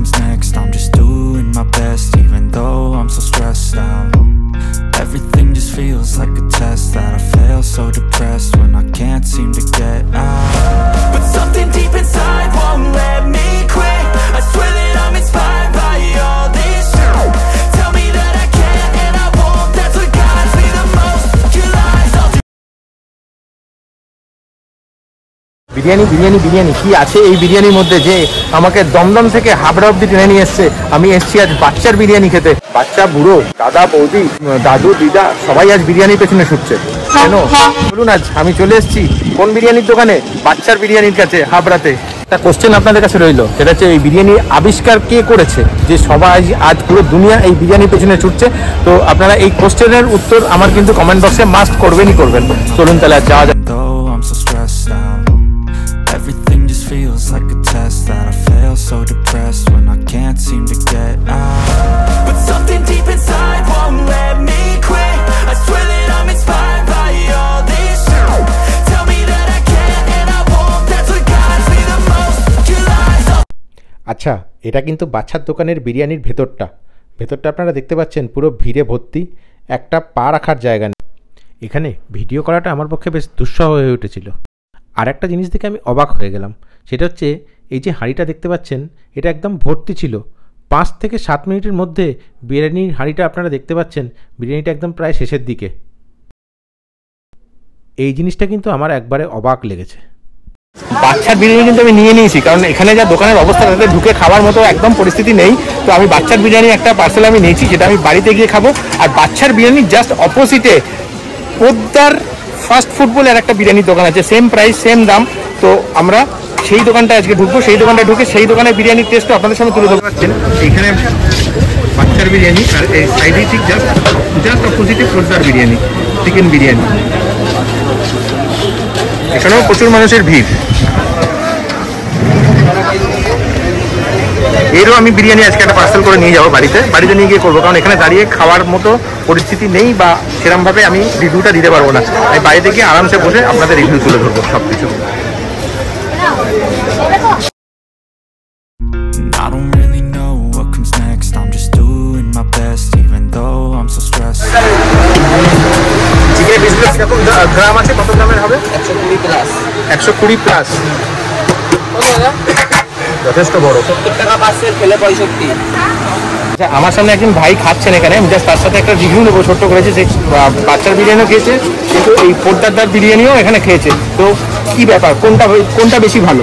comes next, I'm just doing my best, even though I'm so stressed out. Everything just feels like a test that I fail, so depressed when I can't seem to get out. But something deep inside won't let me quit. I swear that I'm inspired by all this shit. Tell me that I can't and I won't, that's what guides me the most. Your lies all biryani biryani biryani কি আছে এই বিরিয়ানির মধ্যে যে আমাকে দমদম থেকে হাবড়া অব্দি টেনে নিয়ে এসছে। আমি এসছি আজ বাচ্চার বিরিয়ানি খেতে। বাচ্চা বুড়ো দাদা বৌদি দাদু দিদা সবাই আজ বিরিয়ানির পেছনে ছুটছে। কেন বলুন, আজ আমি চলে এসেছি কোন বিরিয়ানির দোকানে? বাচ্চার বিরিয়ানির কাছে হাবড়াতে। একটা কোশ্চেন আপনাদের কাছে রইলো, সেটা হচ্ছে এই বিরিয়ানির আবিষ্কার কে করেছে, যে সবাই আজ পুরো দুনিয়া এই বিরিয়ানির পেছনে ছুটছে। তো আপনারা এই কোশ্চেনের উত্তর আমার কিন্তু কমেন্ট বক্সে মাস্ট করবেনই করবেন। চলুন তাহলে যাওয়া যাক। Everything just feels like a test that I fail, so depressed when I can't seem to get out. But something deep inside won't let me quit. I swear that I'm inspired by all this shit. Tell me that I can't and I won't, that's what guides me the most. Your lies all... আচ্ছা, এটা কিন্তু বাচ্চার দোকানের বিরিয়ানির ভেতরটা আপনারা দেখতে পাচ্ছেন পুরো ভিড়ে ভর্তি, একটা পা রাখার জায়গা নেই। এখানে ভিডিও করাটা আমার পক্ষে বেশ দুঃসহ হয়ে উঠেছিল। আর একটা জিনিস দেখে আমি অবাক হয়ে গেলাম, সেটা হচ্ছে এই যে হাঁড়িটা দেখতে পাচ্ছেন এটা একদম ভর্তি ছিল। 5 থেকে 7 মিনিটের মধ্যে বিরিয়ানির হাঁড়িটা আপনারা দেখতে পাচ্ছেন বিরিয়ানিটা একদম প্রায় শেষের দিকে। এই জিনিসটা কিন্তু আমার একবারে অবাক লেগেছে। বাচ্চার বিরিয়ানি কিন্তু আমি নিয়ে নিয়েছি, কারণ এখানে যা দোকানের অবস্থা তাতে ঢুকে খাওয়ার মতো একদম পরিস্থিতি নেই। তো আমি বাচ্চার বিরিয়ানি একটা পার্সেল আমি নিয়েছি, যেটা আমি বাড়িতে গিয়ে খাবো। আর বাচ্চার বিরিয়ানি জাস্ট অপোজিটে পোদ্দার ফাস্ট ফুড বলে আর একটা বিরিয়ানির দোকান আছে, সেম প্রাইস সেম দাম। তো আমরা সেই দোকানটা আজকে ঢুকবো, সেই দোকানটা ঢুকে সেই দোকানের বিরিয়ানির টেস্টও আপনাদের সামনে তুলে ধরতে পারছেন। এইখানে বাচ্চার বিরিয়ানি আর এই সাইডে ঠিক জাস্ট অপোজিটে পোদ্দার বিরিয়ানি, চিকেন বিরিয়ানি। এখানেও প্রচুর মানুষের ভিড়। এরও আমি বিরিয়ানি আজকে একটা পার্সেল করে নিয়ে যাবো বাড়িতে নিয়ে গিয়ে করবো, কারণ এখানে দাঁড়িয়ে খাওয়ার মতো পরিস্থিতি নেই বা সেরকমভাবে আমি রিভিউটা দিতে পারবো না। আমি বাড়িতে গিয়ে আরামসে বসে আপনাদের রিভিউ তুলে ধরবো সব কিছু। চিকেনের পিসগুলো কিরকম গ্রাম আছে, কত গ্রামের হবে? 120 প্লাস। যথেষ্ট বড়। 70 টাকা পার্সেল, খেলে 65। আচ্ছা, আমার সামনে একজন ভাই খাচ্ছেন এখানে, আমি জাস্ট তার সাথে একটা রিভিউ নেবো ছোট্ট করেছে। যে বাচ্চার বিরিয়ানিও খেয়েছে, কিন্তু এই পোদ্দার বিরিয়ানিও এখানে খেয়েছে। তো কি ব্যাপার, কোনটা বেশি ভালো?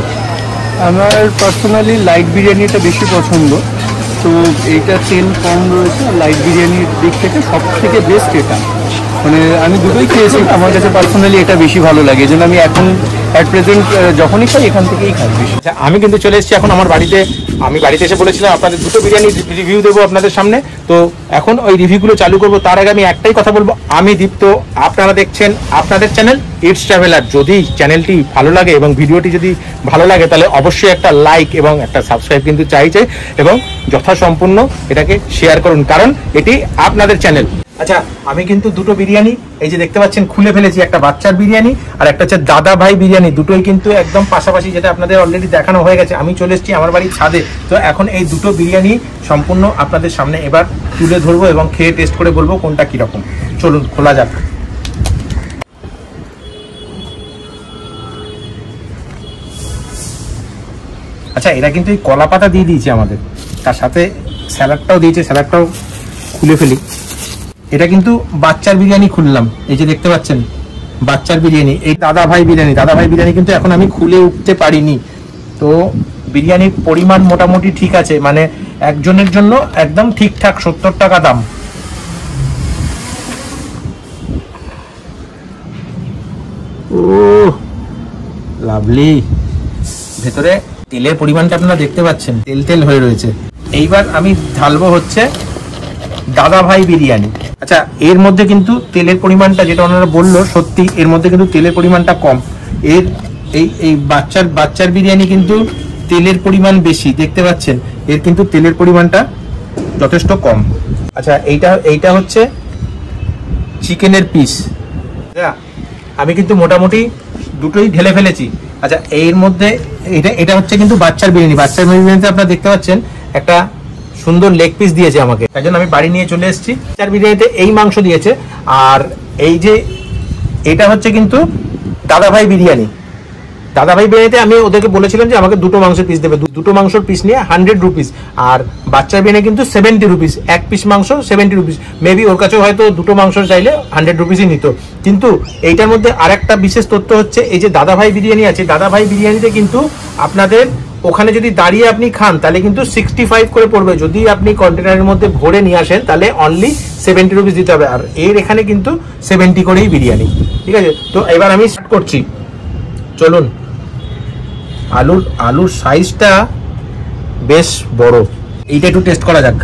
আমার পার্সোনালি লাইট বিরিয়ানিটা বেশি পছন্দ। তো এইটা তেল কম রয়েছে, লাইট বিরিয়ানির দিক থেকে সব থেকে বেস্ট এটা। মানে আমি দুটোই খেয়েছি, আমার কাছে পার্সোনালি এটা বেশি ভালো লাগে, এই জন্য আমি এখন অ্যাট প্রেজেন্ট যখনই খাই এখান থেকেই খাই বেশি। আচ্ছা, আমি কিন্তু চলে এসেছি এখন আমার বাড়িতে। আমি বাড়িতে এসে বলেছিলাম আপনাদের দুটো বিরিয়ানি রিভিউ দেবো আপনাদের সামনে। তো এখন ওই রিভিউগুলো চালু করবো। তার আগে আমি একটাই কথা বলবো, আমি দীপ্ত, আপনারা দেখছেন আপনাদের চ্যানেল ইটস ট্রাভেলার। যদি চ্যানেলটি ভালো লাগে এবং ভিডিওটি যদি ভালো লাগে তাহলে অবশ্যই একটা লাইক এবং একটা সাবস্ক্রাইব কিন্তু চাই এবং যথাসম্পূর্ণ এটাকে শেয়ার করুন, কারণ এটি আপনাদের চ্যানেল। আচ্ছা, আমি কিন্তু দুটো বিরিয়ানি এই যে দেখতে পাচ্ছেন খুলে ফেলেছি। একটা বাচ্চার বিরিয়ানি আর একটা হচ্ছে দাদা ভাই বিরিয়ানি। দুটোই কিন্তু একদম পাশাপাশি, যেটা আপনাদের অলরেডি দেখানো হয়ে গেছে। আমি চলে এসেছি আমার বাড়ির ছাদে। তো এখন এই দুটো বিরিয়ানি সম্পূর্ণ আপনাদের সামনে এবার তুলে ধরবো এবং খেয়ে টেস্ট করে বলবো কোনটা কিরকম। চলুন খোলা যাক। আচ্ছা, এরা কিন্তু এই কলা পাতা দিয়ে দিয়েছে আমাদের, তার সাথে স্যালাডটাও দিয়েছে। স্যালাডটাও খুলে ফেলি। এটা কিন্তু বাচ্চার বিরিয়ানি খুললাম, এই যে দেখতে পাচ্ছেন বাচ্চার বিরিয়ানি। এই দাদা ভাই বিরিয়ানি কিন্তু এখন আমি খুলে উঠতে পারিনি। তো বিরিয়ানির পরিমাণ মোটামুটি ঠিক আছে, মানে একজনের জন্য একদম ঠিকঠাক 70 টাকা দাম। ও লাভলি। ভেতরে তেলের পরিমাণটা আপনারা দেখতে পাচ্ছেন, তেল হয়ে রয়েছে। এইবার আমি ঢালবো হচ্ছে দাদা ভাই বিরিয়ানি। আচ্ছা, এর মধ্যে কিন্তু তেলের পরিমাণটা, যেটা ওনারা বললো সত্যি, এর মধ্যে কিন্তু তেলের পরিমাণটা কম। এর এই বাচ্চার বিরিয়ানি কিন্তু তেলের পরিমাণ বেশি, দেখতে পাচ্ছেন। এর কিন্তু তেলের পরিমাণটা যথেষ্ট কম। আচ্ছা, এইটা হচ্ছে চিকেনের পিস। আমি কিন্তু মোটামুটি দুটোই ঢেলে ফেলেছি। আচ্ছা, এর মধ্যে এটা হচ্ছে কিন্তু বাচ্চার বিরিয়ানিতে আপনারা দেখতে পাচ্ছেন একটা সুন্দর লেগ পিস দিয়েছে আমাকে, তাই জন্য আমি বাড়ি নিয়ে চলে এসেছি। বাচ্চার বিরিয়ানিতে এই মাংস দিয়েছে, আর এই যে এটা হচ্ছে কিন্তু দাদাভাই বিরিয়ানি। দাদাভাই বিরিয়ানিতে আমি ওদেরকে বলেছিলাম যে আমাকে দুটো মাংসের পিস দেবে, দুটো মাংসর পিস নিয়ে 100 রুপিস, আর বাচ্চার বিরিয়ানি কিন্তু 70 রুপিস, এক পিস মাংস 70 রুপিস। মেবি ওর কাছেও হয়তো দুটো মাংস চাইলে 100 রুপিসই নিত। কিন্তু এইটার মধ্যে আরেকটা বিশেষ তথ্য হচ্ছে, এই যে দাদাভাই বিরিয়ানি আছে, দাদাভাই বিরিয়ানিতে কিন্তু আপনাদের ওখানে যদি দাঁড়িয়ে আপনি খান তাহলে কিন্তু 65 করে পড়বে, যদি আপনি কন্টেনারের মধ্যে ভরে নিয়ে আসেন তাহলে অনলি 70 রুপিস দিতে হবে, আর এর এখানে কিন্তু 70 করেই বিরিয়ানি। ঠিক আছে, তো এবার আমি স্টার্ট করছি, চলুন। আলুর সাইজটা বেশ বড়, এইটা একটু টেস্ট করা যাক।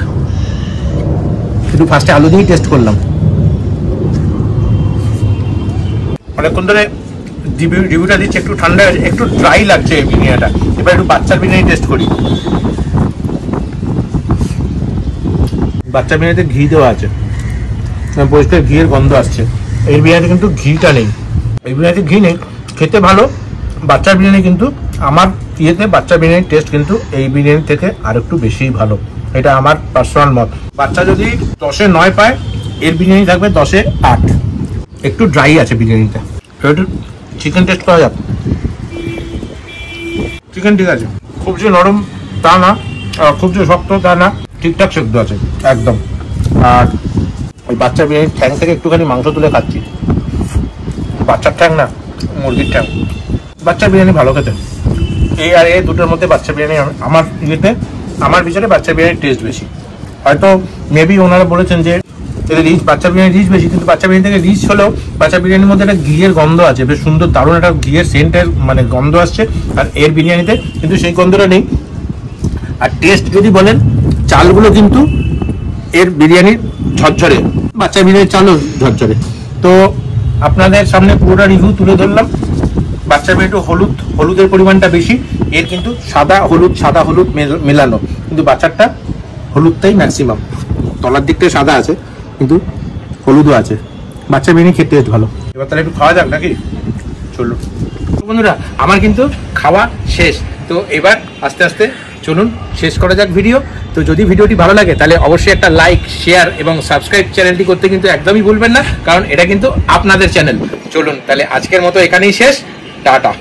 একটু ফার্স্টে আলু দিয়েই টেস্ট করলাম। অনেকক্ষণ ধরে রিভিউটা দিচ্ছে, একটু ঠান্ডা, একটু ড্রাই লাগছে এই বিরিয়ানিটা। এবার একটু বাচ্চার বিরিয়ানি টেস্ট করি। বাচ্চার বিরিয়ানিতে ঘি দেওয়া আছে, পরিষ্কার ঘিয়ের গন্ধ আসছে। এই বিরিয়ানিতে কিন্তু ঘিটা নেই, এই বিরিয়ানিতে ঘি নেই, খেতে ভালো। বাচ্চার বিরিয়ানি কিন্তু আমার ইয়েতে বাচ্চার বিরিয়ানির টেস্ট কিন্তু এই বিরিয়ানি থেকে আর একটু বেশিই ভালো, এটা আমার পার্সোনাল মত। বাচ্চা যদি 10-এ 9 পায়, এর বিরিয়ানি থাকবে 10-এ 8। একটু ড্রাই আছে বিরিয়ানিটা। একটু চিকেন টেস্ট করা যাক। চিকেন ঠিক আছে, খুব যে নরম তা না, খুব যে শক্ত তা না, ঠিকঠাক সেদ্ধ আছে একদম। আর ওই বাচ্চার বিরিয়ানির ঠ্যাং থেকে একটুখানি মাংস তুলে খাচ্ছি। বাচ্চার ঠ্যাং না, মুরগির ঠ্যাং। বাচ্চার বিরিয়ানি ভালো খেতে। এই আর এই দুটোর মধ্যে বাচ্চা বিরিয়ানি আমার ইয়েতে, আমার বিচারে বাচ্চা বিরিয়ানির টেস্ট বেশি। হয়তো মেবি ওনারা বলেছেন যে রিচ, বাচ্চা বিরিয়ানি রিচ বেশি, কিন্তু বাচ্চা বিরিয়ানি থেকে রিচ হলেও বাচ্চা বিরিয়ানির মধ্যে একটা ঘিয়ের গন্ধ আছে, বেশ সুন্দর দারুণ একটা ঘিয়ের সেন্টের মানে গন্ধ আসছে। আর এর বিরিয়ানিতে কিন্তু সেই গন্ধটা নেই। আর টেস্ট যদি বলেন, চালগুলো কিন্তু এর বিরিয়ানির ঝরঝরে, বাচ্চা বিরিয়ানির চালও ঝরঝরে। তো আপনাদের সামনে পুরোটা রিভিউ তুলে ধরলাম। বাচ্চা বিরিয়ানি একটু হলুদের পরিমাণটা বেশি, এর কিন্তু সাদা হলুদ মেলানো, কিন্তু বাচ্চারটা হলুদটাই ম্যাক্সিমাম। তলার দিকটায় সাদা আছে কিন্তু হলুদও আছে। বাচ্চা বিরিয়ানি খেতে বেশ ভালো। এবার তাহলে একটু খাওয়া যাক নাকি? চলুন বন্ধুরা, আমার কিন্তু খাওয়া শেষ। তো এবার আস্তে আস্তে চলুন শেষ করা যাক ভিডিও। তো যদি ভিডিওটি ভালো লাগে তাহলে অবশ্যই একটা লাইক, শেয়ার এবং সাবস্ক্রাইব চ্যানেলটি করতে কিন্তু একদমই ভুলবেন না, কারণ এটা কিন্তু আপনাদের চ্যানেল। চলুন তাহলে আজকের মতো এখানেই শেষ। টাটা।